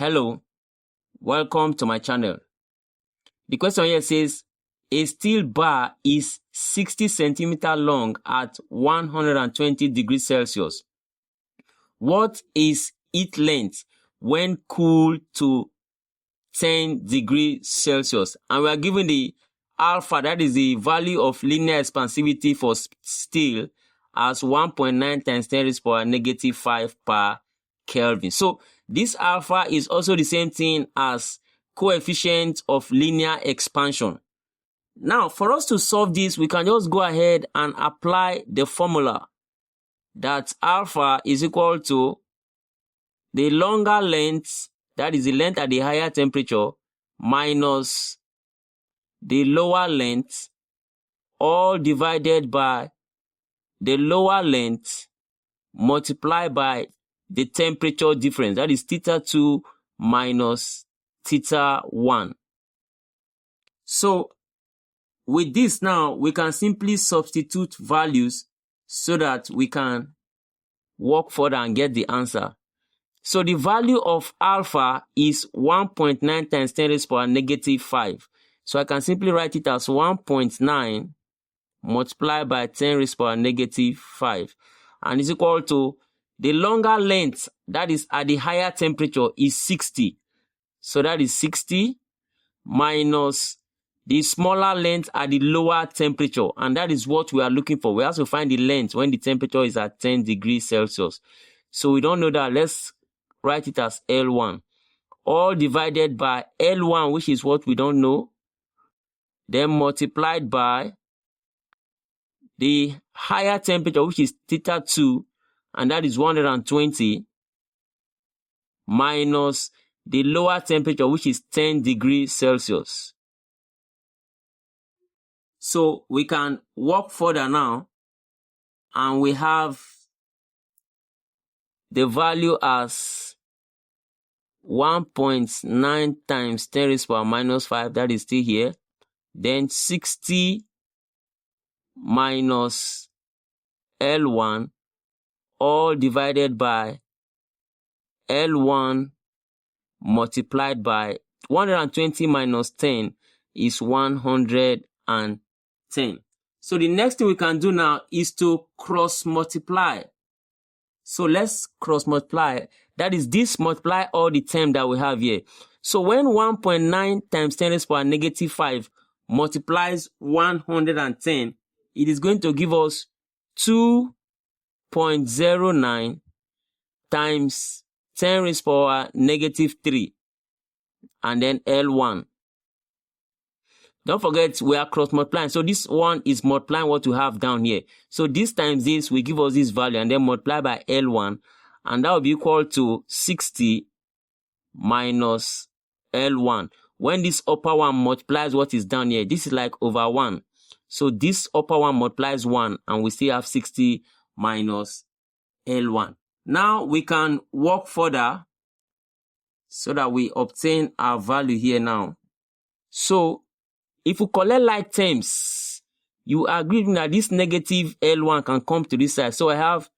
Hello, welcome to my channel. The question here says, a steel bar is 60 centimeters long at 120 degrees Celsius. What is its length when cooled to 10 degrees Celsius? And we are given the alpha, that is the value of linear expansivity for steel, as 1.9 times 10 raised to the power negative 5 per Kelvin. So this alpha is also the same thing as coefficient of linear expansion. Now, for us to solve this, we can just go ahead and apply the formula that alpha is equal to the longer length, that is the length at the higher temperature, minus the lower length, all divided by the lower length multiplied by the temperature difference, that is theta 2 minus theta 1. So with this now, we can simply substitute values so that we can work further and get the answer. So the value of alpha is 1.9 times 10 raised to the power negative 5. So I can simply write it as 1.9 multiplied by 10 raised to the power negative 5. And is equal to the longer length, that is at the higher temperature, is 60. So that is 60 minus the smaller length at the lower temperature. And that is what we are looking for. We have to find the length when the temperature is at 10 degrees Celsius. So we don't know that. Let's write it as L1. All divided by L1, which is what we don't know. Then multiplied by the higher temperature, which is theta 2, and that is 120, minus the lower temperature, which is 10 degrees Celsius. So we can walk further now, and we have the value as 1.9 times 10 raised to the power minus 5, that is still here. Then 60 minus L1, all divided by L1 multiplied by 120 minus 10 is 110. So the next thing we can do now is to cross multiply. So let's cross multiply. That is, this multiply all the term that we have here. So when 1.9 times 10 raised to the power negative 5 multiplies 110, it is going to give us 2.09 times 10 raised to the power negative 3, and then L1. Don't forget, we are cross multiplying. So this one is multiplying what we have down here. So this times this will give us this value, and then multiply by L1, and that will be equal to 60 minus L1. When this upper one multiplies what is down here, this is like over 1. So this upper one multiplies 1, and we still have 60 minus L1. Now we can walk further so that we obtain our value here now. So if we collect like terms, you agree that this negative L1 can come to this side. So I have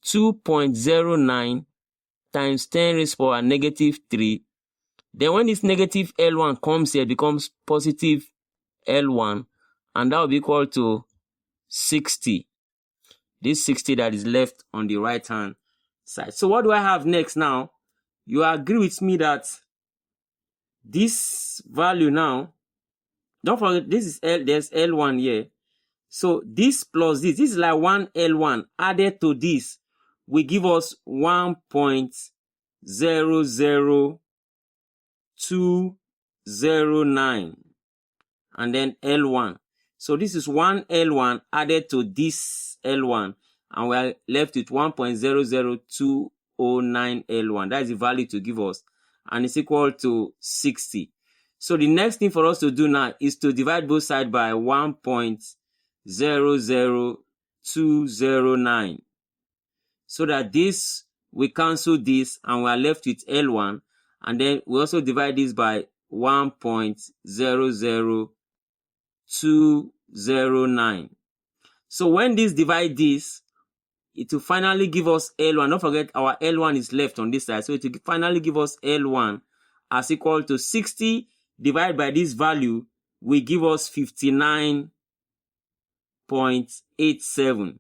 2.09 times 10 raised to the power negative 3. Then when this negative L1 comes here, it becomes positive L1, and that will be equal to 60. This 60 that is left on the right hand side. So what do I have next now? You agree with me that this value now, don't forget, this is there's L1 here. So this plus this is like 1 L1 added to this will give us 1.00209, and then L1. So this is 1 L1 added to this L1, and we are left with 1.00209 L1. That is the value to give us, and it's equal to 60. So the next thing for us to do now is to divide both sides by 1.00209. So that this, we cancel this, and we are left with L1. And then we also divide this by 1.00209. So when this divide this, it will finally give us L1. Don't forget, our L1 is left on this side. So it will finally give us L1. as equal to 60 divided by this value will give us 59.87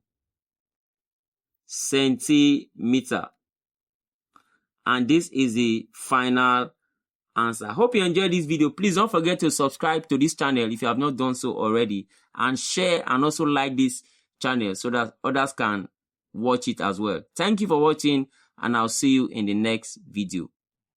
centimeter. And this is the final answer. I hope you enjoyed this video. Please don't forget to subscribe to this channel if you have not done so already, and share and also like this channel so that others can watch it as well. Thank you for watching, and I'll see you in the next video.